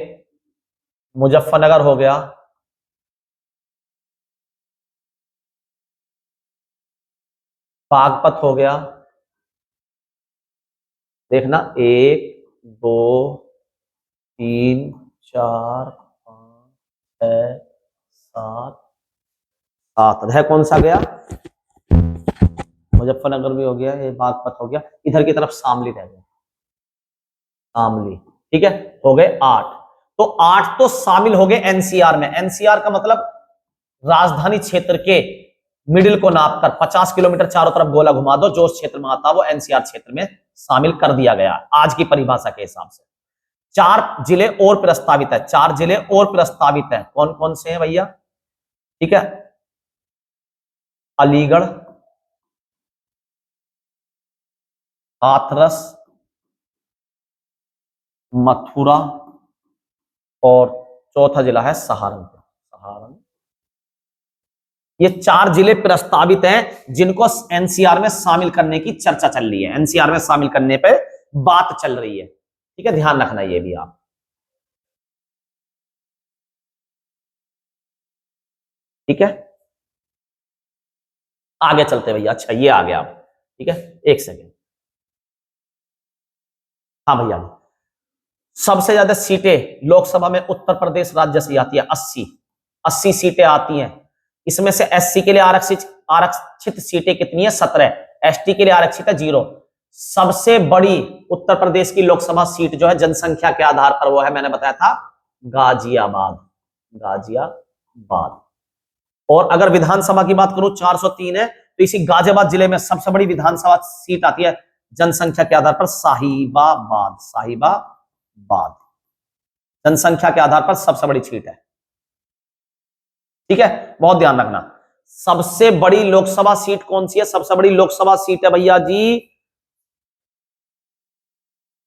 मुजफ्फरनगर हो गया, बागपत हो गया। देखना, 1 2 3 4 5 6 7 7 है कौन सा गया? मुजफ्फरनगर भी हो गया, ये बागपत हो गया, इधर की तरफ शामली रह गया, शामली। ठीक है, हो गए 8। तो 8 तो शामिल हो गए एनसीआर में। एनसीआर का मतलब राजधानी क्षेत्र के मिडिल को नापकर 50 किलोमीटर चारों तरफ गोला घुमा दो, जो उस क्षेत्र में आता है वो एनसीआर क्षेत्र में शामिल कर दिया गया आज की परिभाषा के हिसाब से। 4 जिले और प्रस्तावित है, 4 जिले और प्रस्तावित है। कौन कौन से हैं भैया? ठीक है, अलीगढ़, हाथरस, मथुरा और चौथा जिला है सहारनपुर। सहारनपुर, ये 4 जिले प्रस्तावित हैं जिनको एनसीआर में शामिल करने की चर्चा चल रही है, एनसीआर में शामिल करने पे बात चल रही है। ठीक है, ध्यान रखना ये भी आप। ठीक है, आगे चलते भैया। अच्छा, ये आ गया आप। ठीक है, एक सेकेंड। हाँ भैया, सबसे ज्यादा सीटें लोकसभा में उत्तर प्रदेश राज्य से आती है, 80 सीटें आती हैं। इसमें से एससी के लिए आरक्षित सीटें कितनी है? 17। एसटी के लिए आरक्षित है 0। सबसे बड़ी उत्तर प्रदेश की लोकसभा सीट जो है जनसंख्या के आधार पर, वो है, मैंने बताया था, गाजियाबाद। गाजियाबाद। और अगर विधानसभा की बात करूं 403 है, तो इसी गाजियाबाद जिले में सबसे बड़ी विधानसभा सीट आती है जनसंख्या के आधार पर, साहिबाबाद। साहिबाबाद जनसंख्या के आधार पर सबसे बड़ी सीट है। ठीक है, बहुत ध्यान रखना। सबसे बड़ी लोकसभा सीट कौन सी है? सबसे बड़ी लोकसभा सीट है भैया जी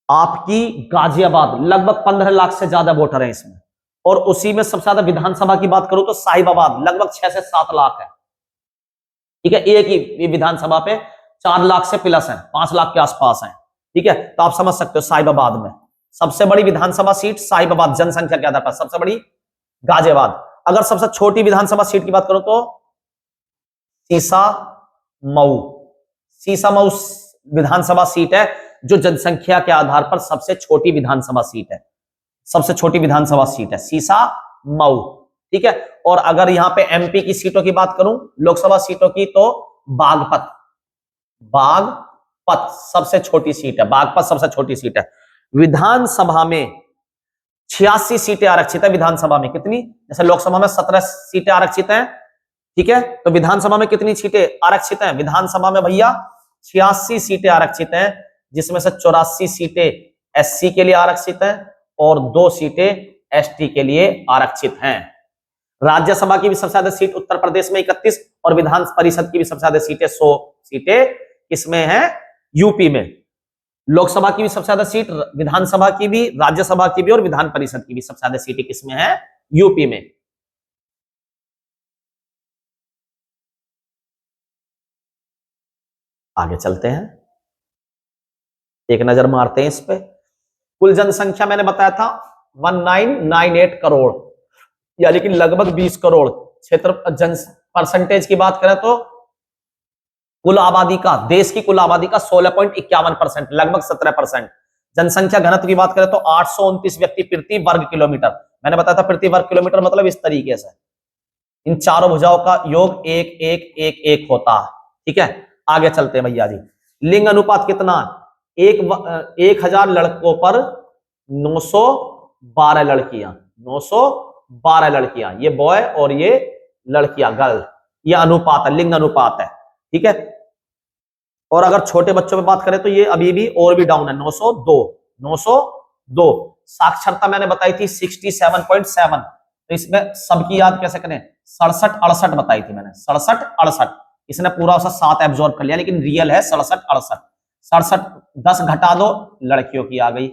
आपकी गाजियाबाद। लगभग 15 लाख से ज्यादा वोटर हैं इसमें। और उसी में सबसे ज्यादा विधानसभा की बात करूं तो साहिबाबाद लगभग 6 से 7 लाख है। ठीक है, एक ही विधानसभा पे 4 लाख से प्लस है, 5 लाख के आसपास है। ठीक है, तो आप समझ सकते हो साहिबाबाद में सबसे बड़ी विधानसभा सीट साहिबाबाद जनसंख्या के आधार पर, सबसे बड़ी गाजियाबाद। अगर सबसे छोटी विधानसभा सीट की बात करो तो सीसामऊ। सीसामऊ विधानसभा सीट है जो जनसंख्या के आधार पर सबसे छोटी विधानसभा सीट है, सबसे छोटी विधानसभा सीट है सीसामऊ। ठीक है, और अगर यहां पे एमपी की सीटों की बात करूं, लोकसभा सीटों की, तो बागपत। बागपत सबसे छोटी सीट है, बागपत सबसे छोटी सीट है। विधानसभा में 86 सीटें आरक्षित है। विधानसभा में कितनी? जैसे लोकसभा में 17 सीटें आरक्षित हैं, ठीक है, तो विधानसभा में कितनी सीटें आरक्षित हैं? विधानसभा में भैया 86 सीटें आरक्षित हैं, जिसमें से 84 सीटें एससी के लिए आरक्षित हैं और 2 सीटें एसटी के लिए आरक्षित हैं। राज्यसभा की भी सबसे ज्यादा सीट उत्तर प्रदेश में 31 और विधान परिषद की भी सबसे ज्यादा सीटें 100 सीटें किसमें है? यूपी में। लोकसभा की भी सबसे ज्यादा सीट, विधानसभा की भी, राज्यसभा की भी और विधान परिषद की भी सबसे ज्यादा सीटें किसमें है? यूपी में। आगे चलते हैं, एक नजर मारते हैं इस पे। कुल जनसंख्या मैंने बताया था 1998 करोड़, यानी कि लगभग 20 करोड़। क्षेत्र जन परसेंटेज की बात करें तो कुल आबादी का, देश की कुल आबादी का 16.51%, लगभग 17%। जनसंख्या घनत्व की बात करें तो 829 व्यक्ति प्रति वर्ग किलोमीटर। मैंने बताया था प्रति वर्ग किलोमीटर मतलब इस तरीके से, इन चारों भुजाओं का योग 1:1:1:1 होता है। ठीक है, आगे चलते हैं भैया जी। लिंग अनुपात कितना? 1000 लड़कों पर 912 लड़कियां, 912 लड़कियां, ये बॉय और ये लड़कियां, गर्ल, ये अनुपात है, लिंग अनुपात है। ठीक है, और अगर छोटे बच्चों में बात करें तो ये अभी भी और भी डाउन है, 902। 902 साक्षरता मैंने बताई थी 67.7, तो इसमें सबकी याद कैसे करें? 67-68 बताई थी मैंने, 67-68। इसने पूरा उसका 7 एब्जॉर्ब कर लिया, लेकिन रियल है 67-68। 67 10 घटा दो लड़कियों की आ गई,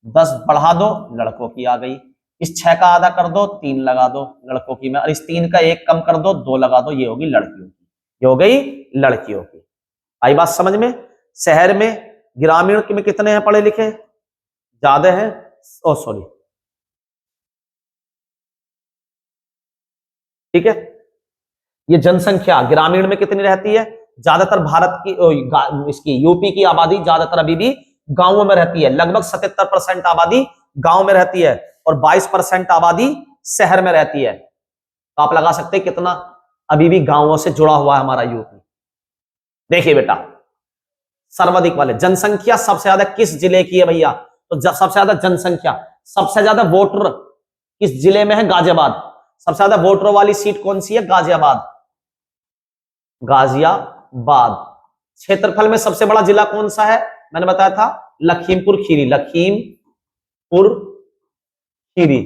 10 बढ़ा दो लड़कों की आ गई, इस 6 का आधा कर दो 3 लगा दो लड़कों की में, और इस 3 का 1 कम कर दो 2 लगा दो, ये होगी लड़कियों की, ये हो गई लड़कियों की। आई बात समझ में? शहर में, ग्रामीण में कितने हैं पढ़े लिखे? ज्यादा है, ओ सॉरी, ठीक है, ये जनसंख्या ग्रामीण में कितनी रहती है? ज्यादातर भारत की इसकी यूपी की आबादी ज्यादातर अभी भी गांवों में रहती है। लगभग 77% आबादी गांव में रहती है और 22% आबादी शहर में रहती है। तो आप लगा सकते हैं कितना अभी भी गांवों से जुड़ा हुआ है हमारा यूपी। देखिए बेटा, सर्वाधिक वाले जनसंख्या सबसे ज्यादा किस जिले की है भैया? तो सबसे ज्यादा जनसंख्या, सबसे ज्यादा वोटर किस जिले में है? गाजियाबाद। सबसे ज्यादा वोटरों वाली सीट कौन सी है? गाजियाबाद। गाजियाबाद। क्षेत्रफल में सबसे बड़ा जिला कौन सा है? मैंने बताया था लखीमपुर खीरी। लखीमपुर खीरी।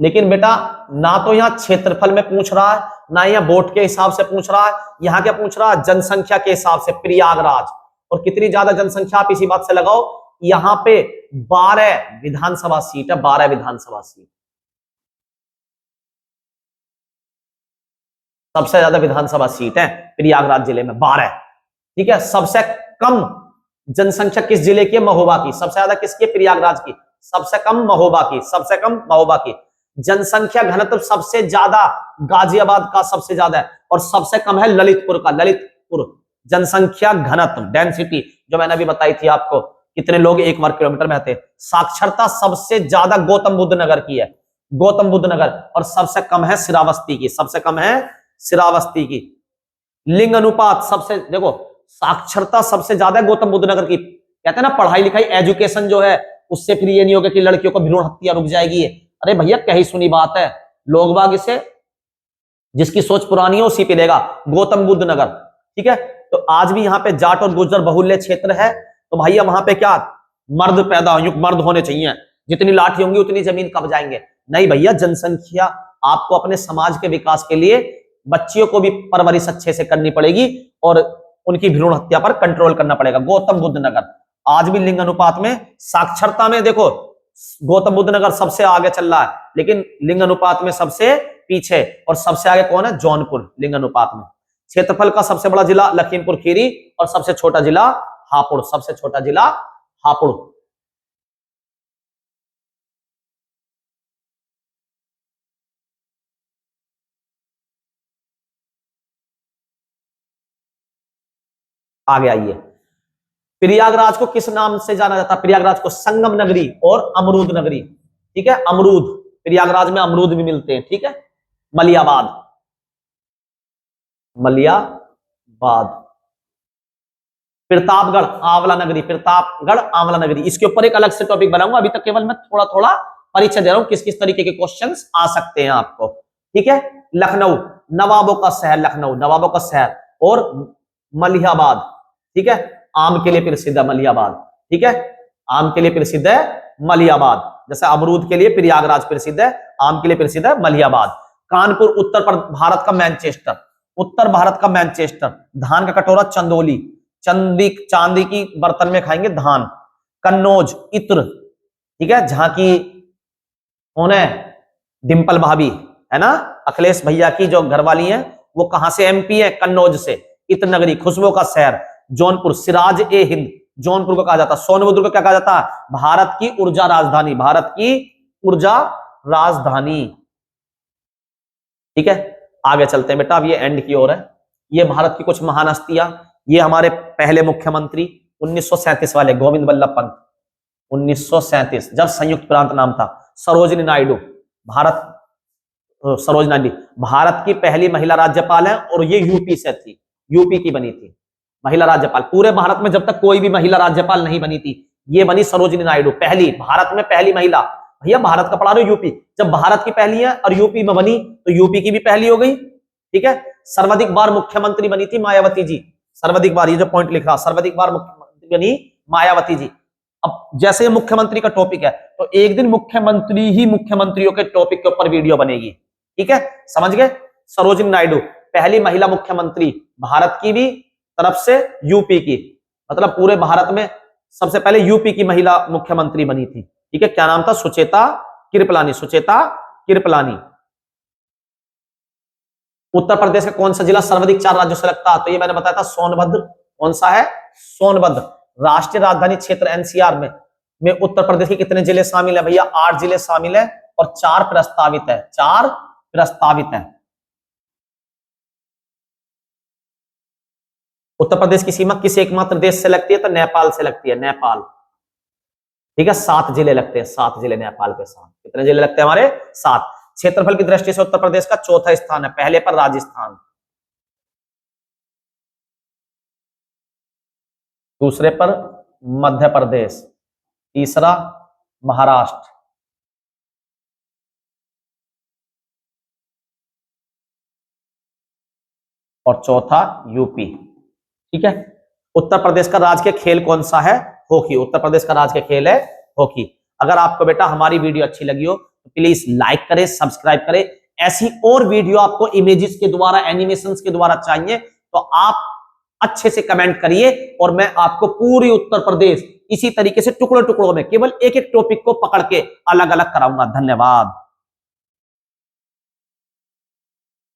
लेकिन बेटा ना तो यहां क्षेत्रफल में पूछ रहा है, ना यहां वोट के हिसाब से पूछ रहा है। यहां क्या पूछ रहा है? जनसंख्या के हिसाब से। प्रयागराज। और कितनी ज्यादा जनसंख्या आप इसी बात से लगाओ, यहां पे 12 विधानसभा सीट है। 12 विधानसभा सीट, सबसे ज्यादा विधानसभा सीट है प्रयागराज जिले में 12। ठीक है। सबसे कम जनसंख्या किस जिले की है? महोबा की। सबसे ज्यादा किसकी? प्रयागराज की। सबसे कम महोबा की। सबसे कम महोबा की। जनसंख्या घनत्व सबसे ज्यादा गाजियाबाद का सबसे ज्यादा है और सबसे कम है ललितपुर का। ललितपुर जनसंख्या घनत्व डेंसिटी जो मैंने अभी बताई थी आपको, कितने लोग 1 वर्ग किलोमीटर में आते हैं। साक्षरता सबसे ज्यादा गौतम बुद्ध नगर की है। गौतम बुद्ध नगर। और सबसे कम है श्रावस्ती की। सबसे कम है श्रावस्ती की। लिंग अनुपात सबसे, देखो साक्षरता सबसे ज्यादा है गौतम बुद्ध नगर की। कहते हैं ना पढ़ाई लिखाई एजुकेशन जो है उससे फिर ये नहीं होगा कि लड़कियों को भ्रूण हत्या रुक जाएगी। अरे भैया कही सुनी बात है, लोग बाग इसे, जिसकी सोच पुरानी है उसी पे लेगा। गौतम बुद्ध नगर। ठीक है। तो आज भी यहाँ पे जाट और गुर्जर बहुल्य क्षेत्र है। तो भैया वहां पे क्या मर्द पैदा हो, मर्द होने चाहिए। जितनी लाठी होंगी उतनी जमीन कब जाएंगे? नहीं भैया, जनसंख्या आपको अपने समाज के विकास के लिए बच्चियों को भी परवरिश अच्छे से करनी पड़ेगी और उनकी भ्रूण हत्या पर कंट्रोल करना पड़ेगा। गौतम बुद्ध नगर आज भी लिंग अनुपात में, साक्षरता में देखो गौतम बुद्ध नगर सबसे आगे चल रहा है, लेकिन लिंग अनुपात में सबसे पीछे। और सबसे आगे कौन है? जौनपुर लिंग अनुपात में। क्षेत्रफल का सबसे बड़ा जिला लखीमपुर खीरी और सबसे छोटा जिला हापुड़। सबसे छोटा जिला हापुड़। आगे आइए, प्रयागराज को किस नाम से जाना जाता है? प्रयागराज को संगम नगरी और अमरूद नगरी। ठीक है। अमरूद, प्रयागराज में अमरूद भी मिलते हैं। ठीक है। मलियाबाद। मलियाबाद। प्रतापगढ़ आंवला नगरी। प्रतापगढ़ आंवला नगरी। इसके ऊपर एक अलग से टॉपिक बनाऊंगा, अभी तक केवल मैं थोड़ा थोड़ा परिचय दे रहा हूं किस किस तरीके के क्वेश्चंस आ सकते हैं आपको। ठीक है। लखनऊ, नवाबों का शहर लखनऊ, नवाबों का शहर। और मलियाबाद। ठीक है। आम के लिए प्रसिद्ध है मलियाबाद। ठीक है। आम के लिए प्रसिद्ध है मलियाबाद। जैसे अमरूद के लिए प्रयागराज प्रसिद्ध है, आम के लिए प्रसिद्ध है मलियाबाद। कानपुर उत्तर भारत का मैनचेस्टर। उत्तर भारत का मैनचेस्टर। धान का कटोरा चंदौली। चांदी की बर्तन में खाएंगे धान। कन्नौज इत्र। ठीक है। जहां की कौन है? डिंपल भाभी है ना, अखिलेश भैया की जो घरवाली है, वो कहां से? एमपी है, कन्नौज से। इत्र नगरी, खुशबू का शहर। जौनपुर, सिराज ए हिंद जौनपुर को कहा जाता है। सोनभद्र को क्या कहा जाता है? भारत की ऊर्जा राजधानी। भारत की ऊर्जा राजधानी। ठीक है। आगे चलते हैं बेटा, अब ये एंड की ओर है। ये भारत की कुछ महान हस्तियां। ये हमारे पहले मुख्यमंत्री 1937 वाले गोविंद बल्लभ पंत। 1937 जब संयुक्त प्रांत नाम था। सरोजिनी नायडू, भारत, सरोजिनी नायडू भारत की पहली महिला राज्यपाल है और ये यूपी से थी, यूपी की बनी थी महिला राज्यपाल। पूरे भारत में जब तक कोई भी महिला राज्यपाल नहीं बनी थी, ये बनी सरोजिनी नायडू, पहली, भारत में पहली महिला। भैया भारत का पढ़ा रहे हो यूपी, जब भारत की पहली है और यूपी में बनी तो यूपी की भी पहली हो गई। ठीक है। सर्वाधिक बार मुख्यमंत्री बनी थी मायावती जी। सर्वाधिक बार, ये जो पॉइंट लिख रहा, सर्वाधिक बार मुख्यमंत्री बनी मायावती जी। अब जैसे ये मुख्यमंत्री का टॉपिक है तो एक दिन मुख्यमंत्री ही मुख्यमंत्रियों के टॉपिक के ऊपर वीडियो बनेगी। ठीक है, समझ गए। सरोजिनी नायडू पहली महिला मुख्यमंत्री, भारत की भी तरफ से यूपी की, मतलब पूरे भारत में सबसे पहले यूपी की महिला मुख्यमंत्री बनी थी। ठीक है। क्या नाम था? सुचेता कृपलानी। सुचेता कृपलानी। उत्तर प्रदेश का कौन सा जिला सर्वाधिक 4 राज्यों से लगता है? तो ये मैंने बताया था सोनभद्र। कौन सा है? सोनभद्र। राष्ट्रीय राजधानी क्षेत्र एनसीआर में उत्तर प्रदेश के कितने जिले शामिल है? भैया 8 जिले शामिल है और 4 प्रस्तावित है। 4 प्रस्तावित है। उत्तर प्रदेश की सीमा किस एकमात्र देश से लगती है? तो नेपाल से लगती है। नेपाल। ठीक है, 7 जिले लगते हैं, 7 जिले नेपाल के साथ। कितने जिले लगते हैं हमारे? 7। क्षेत्रफल की दृष्टि से उत्तर प्रदेश का चौथा स्थान है, पहले पर राजस्थान, दूसरे पर मध्य प्रदेश, तीसरा महाराष्ट्र, और चौथा यूपी। ठीक है। उत्तर प्रदेश का राज्य खेल कौन सा है? हॉकी। उत्तर प्रदेश का राज्य खेल है हॉकी। अगर आपको बेटा हमारी वीडियो अच्छी लगी हो तो प्लीज लाइक करें, सब्सक्राइब करें। ऐसी और वीडियो आपको इमेजेस के द्वारा, एनिमेशंस के द्वारा चाहिए तो आप अच्छे से कमेंट करिए, और मैं आपको पूरी उत्तर प्रदेश इसी तरीके से टुकड़ों टुकड़ों में केवल एक एक टॉपिक को पकड़ के अलग अलग कराऊंगा। धन्यवाद।